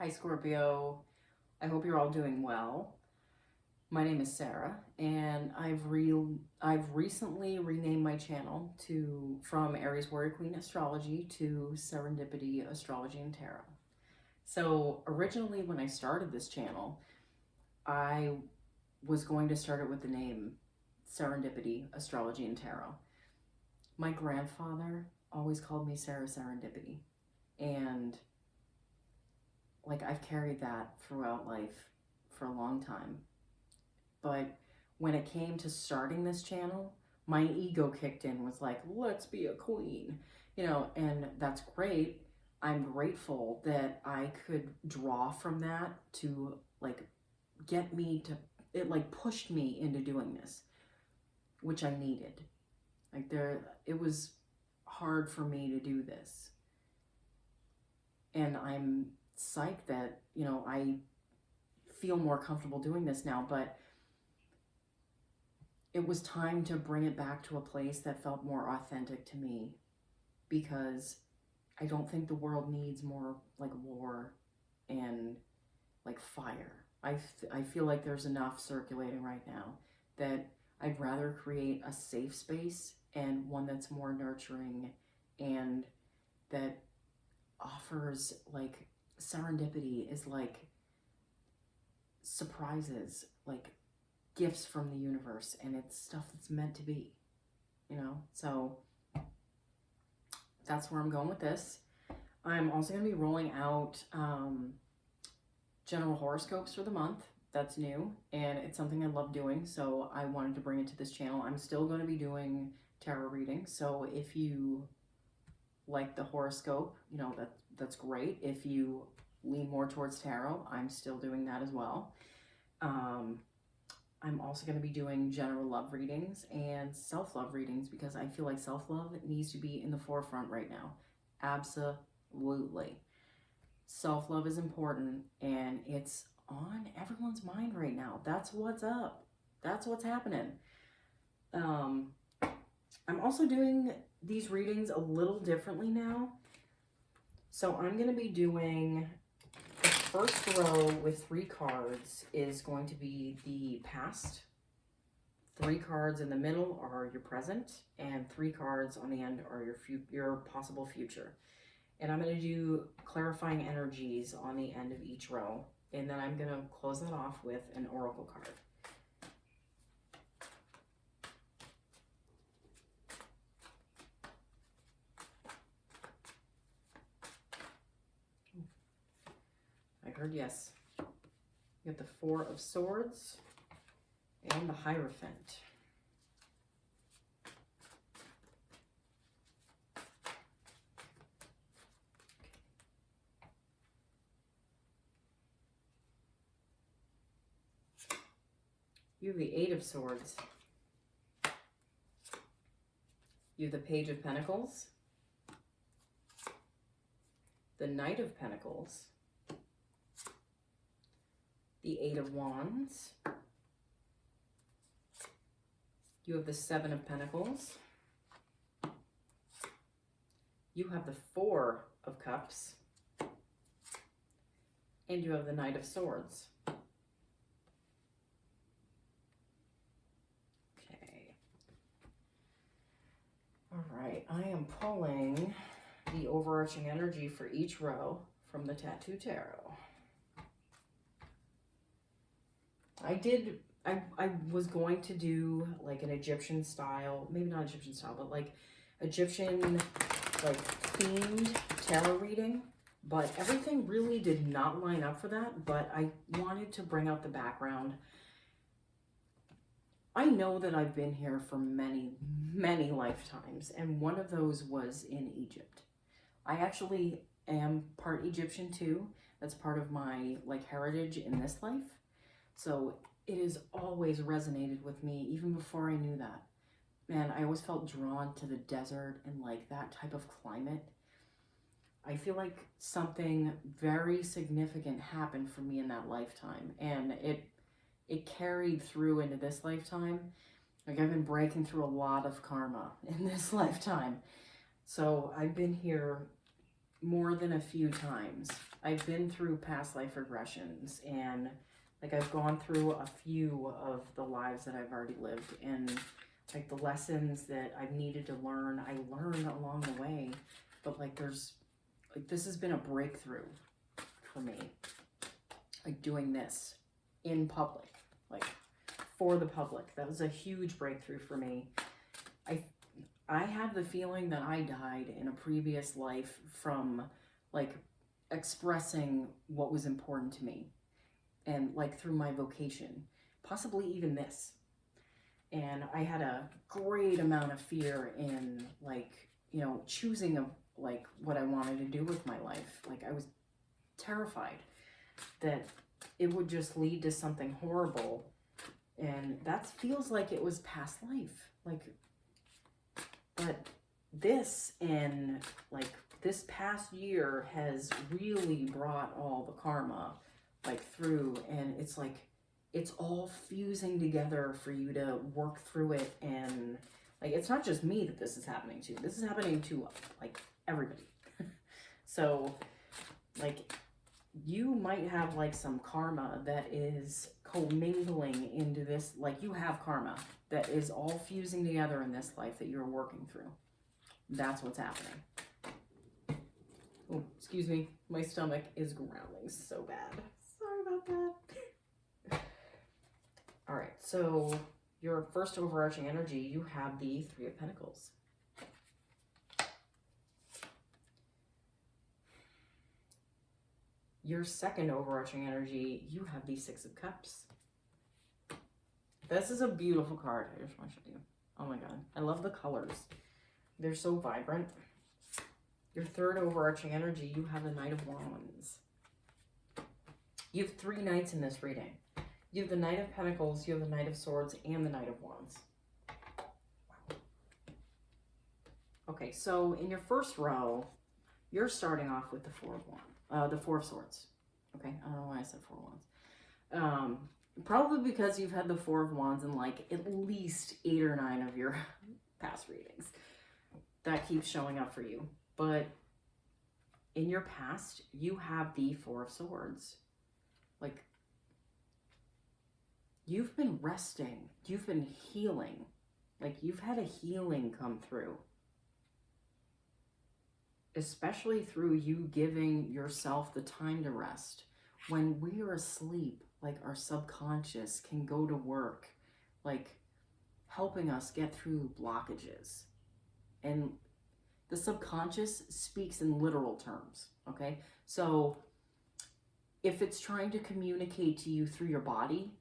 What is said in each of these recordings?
Hi Scorpio, I hope you're all doing well. My name is Sarah, and I've recently renamed my channel from Aries Warrior Queen Astrology to Serendipity Astrology and Tarot. So originally when I started this channel, I was going to start it with the name Serendipity Astrology and Tarot. My grandfather always called me Sarah Serendipity, and like I've carried that throughout life for a long time. But when it came to starting this channel, my ego kicked in, was like, let's be a queen, and that's great. I'm grateful that I could draw from that to like get me to, it like pushed me into doing this, which I needed. It was hard for me to do this. And I'm psyched that, I feel more comfortable doing this now, but it was time to bring it back to a place that felt more authentic to me, because I don't think the world needs more like war and like fire. I feel like there's enough circulating right now that I'd rather create a safe space, and one that's more nurturing and that offers like serendipity, is like surprises, like gifts from the universe, and it's stuff that's meant to be, so that's where I'm going with this. I'm also going to be rolling out general horoscopes for the month. That's new, and it's something I love doing, so I wanted to bring it to this channel. I'm still going to be doing tarot readings, so if you like the horoscope, that's great. If you lean more towards tarot, I'm still doing that as well. I'm also going to be doing general love readings and self-love readings, because I feel like self-love needs to be in the forefront right now. Absolutely. Self-love is important, and it's on everyone's mind right now. That's what's up. That's what's happening. I'm also doing these readings a little differently now. So I'm going to be doing the first row with 3 cards is going to be the past. 3 cards in the middle are your present, and 3 cards on the end are your possible future. And I'm going to do clarifying energies on the end of each row, and then I'm going to close that off with an oracle card. I heard yes. You have the 4 of Swords and the Hierophant. You have the 8 of Swords. You have the Page of Pentacles, the Knight of Pentacles, the 8 of Wands. You have the 7 of Pentacles. You have the 4 of Cups. And you have the Knight of Swords. Okay. All right, I am pulling the overarching energy for each row from the Tattoo Tarot. I was going to do like an Egyptian style, maybe not Egyptian style, but like Egyptian like themed tarot reading, but everything really did not line up for that. But I wanted to bring out the background. I know that I've been here for many, many lifetimes, and one of those was in Egypt. I actually am part Egyptian too. That's part of my like heritage in this life. So it has always resonated with me, even before I knew that. Man, I always felt drawn to the desert and like that type of climate. I feel like something very significant happened for me in that lifetime, and it carried through into this lifetime. Like I've been breaking through a lot of karma in this lifetime. So I've been here more than a few times. I've been through past life regressions, and like I've gone through a few of the lives that I've already lived, and like the lessons that I've needed to learn, I learned along the way. But like this has been a breakthrough for me. Like doing this in public, like for the public. That was a huge breakthrough for me. I have the feeling that I died in a previous life from like expressing what was important to me, and like through my vocation, possibly even this. And I had a great amount of fear in like, you know, choosing of like what I wanted to do with my life. Like I was terrified that it would just lead to something horrible. And that feels like it was past life. Like, but this and like this past year has really brought all the karma like through, and it's like it's all fusing together for you to work through it. And like it's not just me that this is happening to. This is happening to like everybody. So like you might have like some karma that is commingling into this, like you have karma that is all fusing together in this life that you're working through. That's what's happening. Oh, excuse me. My stomach is growling so bad. Sorry about that. All right, so your first overarching energy, you have the Three of Pentacles. Your second overarching energy, you have the Six of Cups. This is a beautiful card. I just want to show you. Oh my God. I love the colors. They're so vibrant. Your third overarching energy, you have the Knight of Wands. You have 3 knights in this reading. You have the Knight of Pentacles, you have the Knight of Swords, and the Knight of Wands. Wow. Okay, so in your first row, you're starting off with the Four of Swords. Okay, I don't know why I said Four of Wands. Probably because you've had the Four of Wands in like at least 8 or 9 of your past readings. That keeps showing up for you. But in your past, you have the Four of Swords. Like, you've been resting. You've been healing. Like, you've had a healing come through. Especially through you giving yourself the time to rest. When we are asleep, like our subconscious can go to work, like helping us get through blockages. And the subconscious speaks in literal terms, okay? So if it's trying to communicate to you through your body,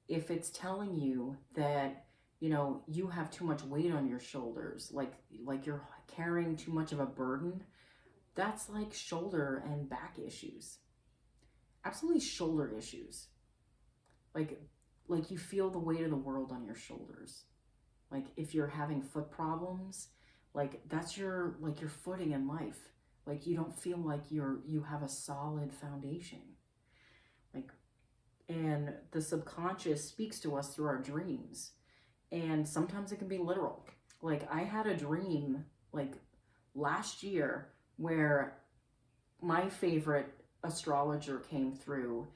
if it's telling you that, you know, you have too much weight on your shoulders, like you're carrying too much of a burden, that's like shoulder and back issues. Absolutely shoulder issues. Like you feel the weight of the world on your shoulders. Like if you're having foot problems, like that's your footing in life. Like you don't feel like you have a solid foundation. Like, and the subconscious speaks to us through our dreams. And sometimes it can be literal. Like I had a dream like last year where my favorite astrologer came through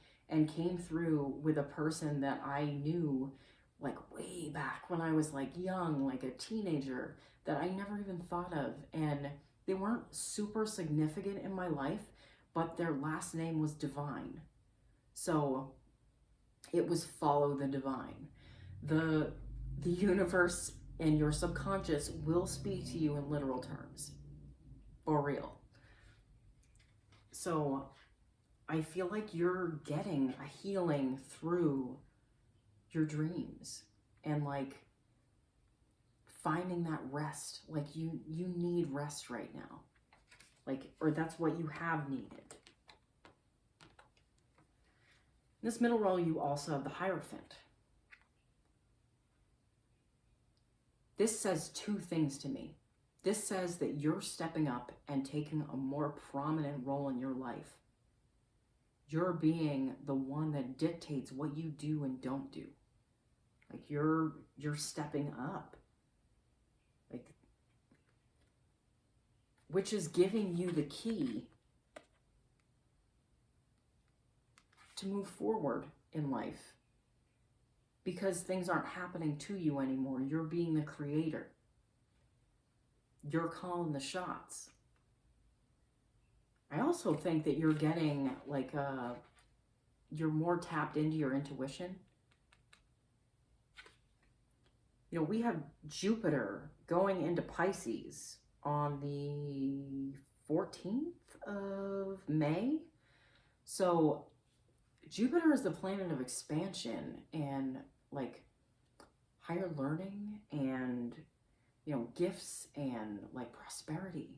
with a person that I knew like way back when I was like young, like a teenager, that I never even thought of. And they weren't super significant in my life, but their last name was Divine. So it was follow the divine. The universe and your subconscious will speak to you in literal terms. For real. So I feel like you're getting a healing through your dreams and like finding that rest. Like you need rest right now. Like, or that's what you have needed. In this middle row, you also have the Hierophant. This says 2 things to me. This says that you're stepping up and taking a more prominent role in your life. You're being the one that dictates what you do and don't do. Like you're stepping up. Like, which is giving you the key to move forward in life because things aren't happening to you anymore. You're being the creator. You're calling the shots. I also think that you're getting like you're more tapped into your intuition. You know, we have Jupiter going into Pisces on the 14th of May. So Jupiter is the planet of expansion and like higher learning and, you know, gifts and like prosperity.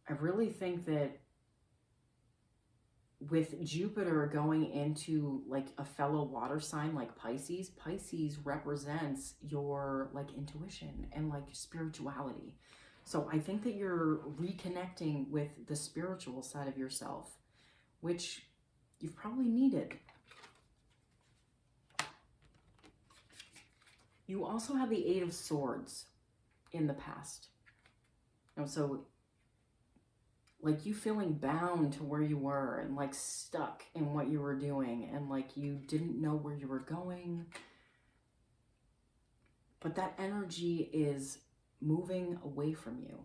I really think that with Jupiter going into like a fellow water sign like Pisces, Pisces represents your like intuition and like spirituality. So I think that you're reconnecting with the spiritual side of yourself, which you've probably needed. You also have the Eight of Swords in the past. And so like you feeling bound to where you were and like stuck in what you were doing and like you didn't know where you were going. But that energy is moving away from you.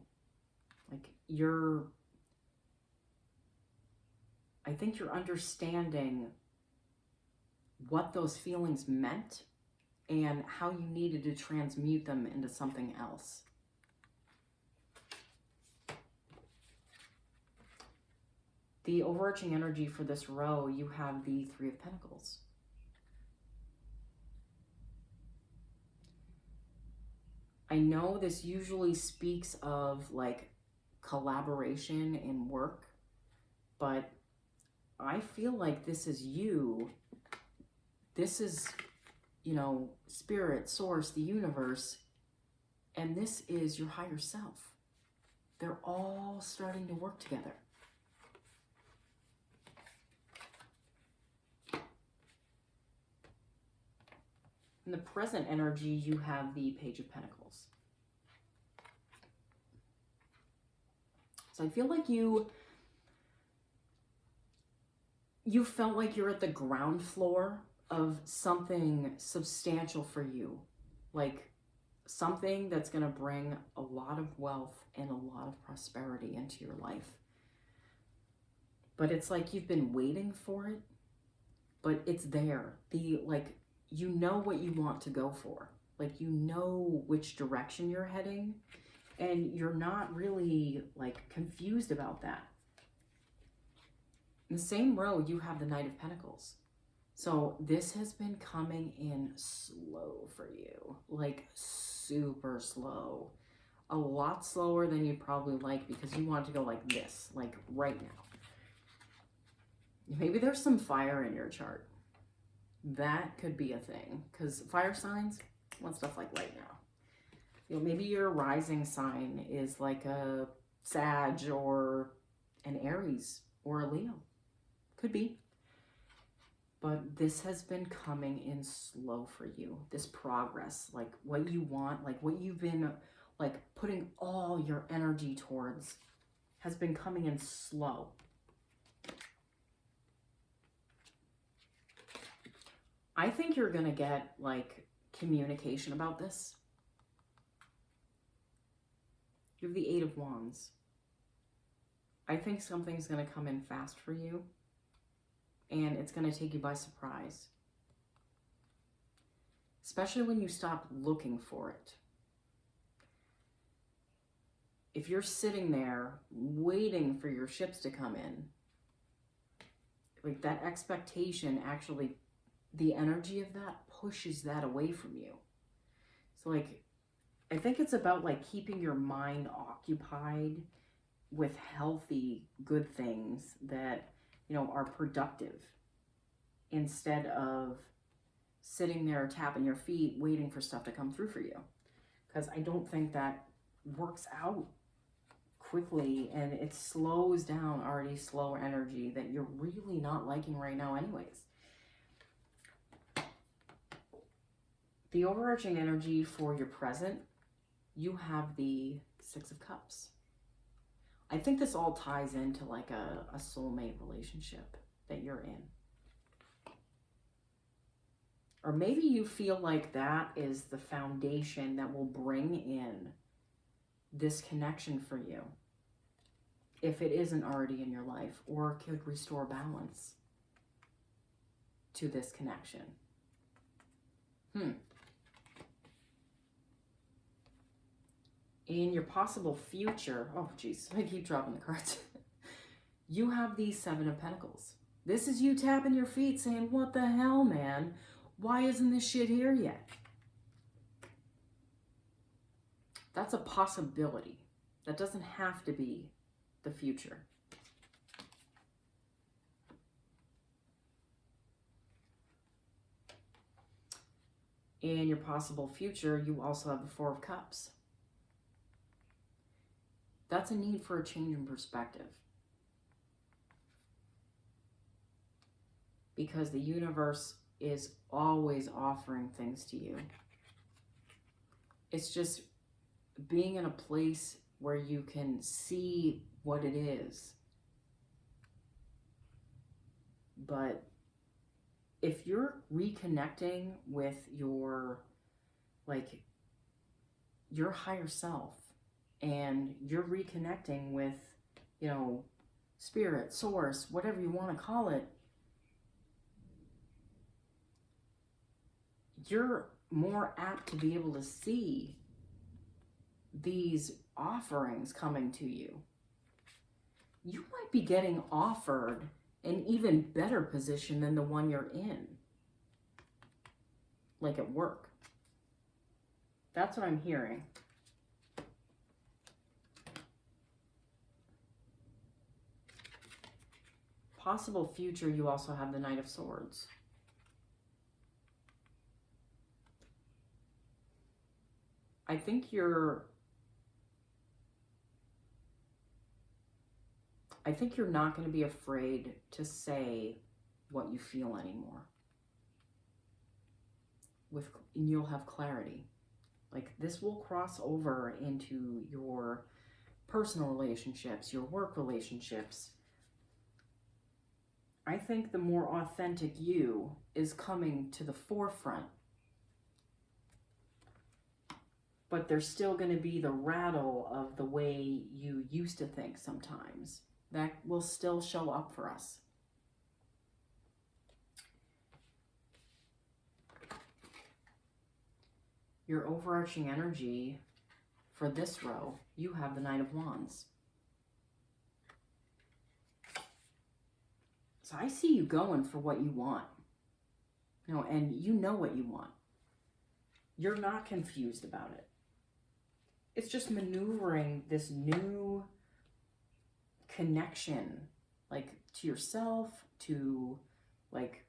Like I think you're understanding what those feelings meant and how you needed to transmute them into something else. The overarching energy for this row, you have the Three of Pentacles. I know this usually speaks of like collaboration in work, but I feel like this is you. This is, you know, spirit, source, the universe, and this is your higher self. They're all starting to work together. In the present energy, you have the Page of Pentacles. So I feel like you felt like you're at the ground floor of something substantial for you. Like something that's going to bring a lot of wealth and a lot of prosperity into your life. But it's like you've been waiting for it, but it's there. You know what you want to go for. Like, you know which direction you're heading, and you're not really, like, confused about that. In the same row, you have the Knight of Pentacles. So this has been coming in slow for you. Like, super slow. A lot slower than you'd probably like because you want it to go like this, like right now. Maybe there's some fire in your chart. That could be a thing, because fire signs want stuff like right now. You know, maybe your rising sign is like a Sag or an Aries or a Leo. Could be. But this has been coming in slow for you. This progress, like what you want, like what you've been like putting all your energy towards has been coming in slow. I think you're going to get, like, communication about this. You have the Eight of Wands. I think something's going to come in fast for you, and it's going to take you by surprise. Especially when you stop looking for it. If you're sitting there waiting for your ships to come in, like that expectation actually, the energy of that pushes that away from you. So like, I think it's about like keeping your mind occupied with healthy, good things that, you know, are productive instead of sitting there tapping your feet waiting for stuff to come through for you. Because I don't think that works out quickly, and it slows down already slow energy that you're really not liking right now anyways. The overarching energy for your present, you have the Six of Cups. I think this all ties into like a soulmate relationship that you're in. Or maybe you feel like that is the foundation that will bring in this connection for you, if it isn't already in your life, or could restore balance to this connection. In your possible future, oh geez, I keep dropping the cards. You have these Seven of Pentacles. This is you tapping your feet saying, what the hell, man? Why isn't this shit here yet? That's a possibility. That doesn't have to be the future. In your possible future, you also have the Four of Cups. That's a need for a change in perspective. Because the universe is always offering things to you. It's just being in a place where you can see what it is. But if you're reconnecting with your higher self, and you're reconnecting with, spirit, source, whatever you want to call it, you're more apt to be able to see these offerings coming to you. You might be getting offered an even better position than the one you're in, like at work. That's what I'm hearing. Possible future, you also have the Knight of Swords. I think you're not going to be afraid to say what you feel anymore. And you'll have clarity. Like, this will cross over into your personal relationships, your work relationships. I think the more authentic you is coming to the forefront. But there's still going to be the rattle of the way you used to think sometimes. That will still show up for us. Your overarching energy for this row, you have the Knight of Wands. So I see you going for what you want. And you know what you want. You're not confused about it. It's just maneuvering this new connection, like to yourself, to like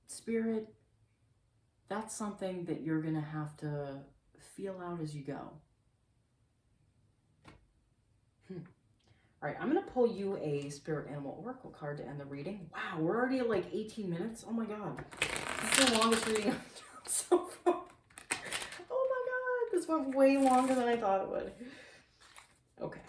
spirit. That's something that you're going to have to feel out as you go. All right, I'm going to pull you a Spirit Animal Oracle card to end the reading. Wow, we're already at like 18 minutes. Oh my God. This is the longest reading I've done so far. Oh my God, this went way longer than I thought it would. Okay.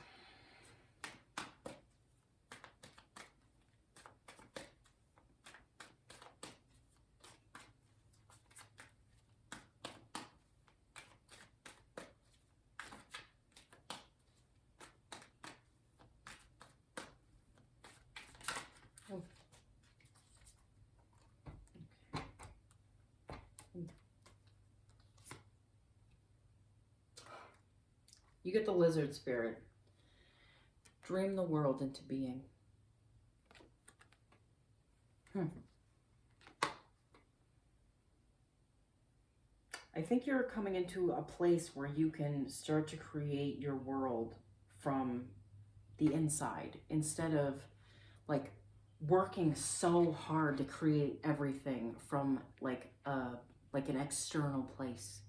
You get the Lizard Spirit. Dream the world into being. I think you're coming into a place where you can start to create your world from the inside, instead of like working so hard to create everything from like an external place.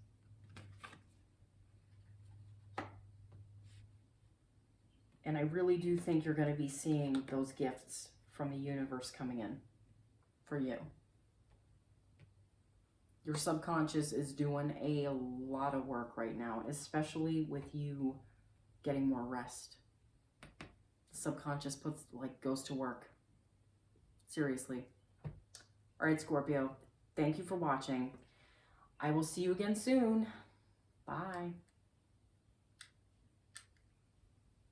And I really do think you're going to be seeing those gifts from the universe coming in for you. Your subconscious is doing a lot of work right now, especially with you getting more rest. The subconscious goes to work. Seriously. All right, Scorpio, thank you for watching. I will see you again soon. Bye.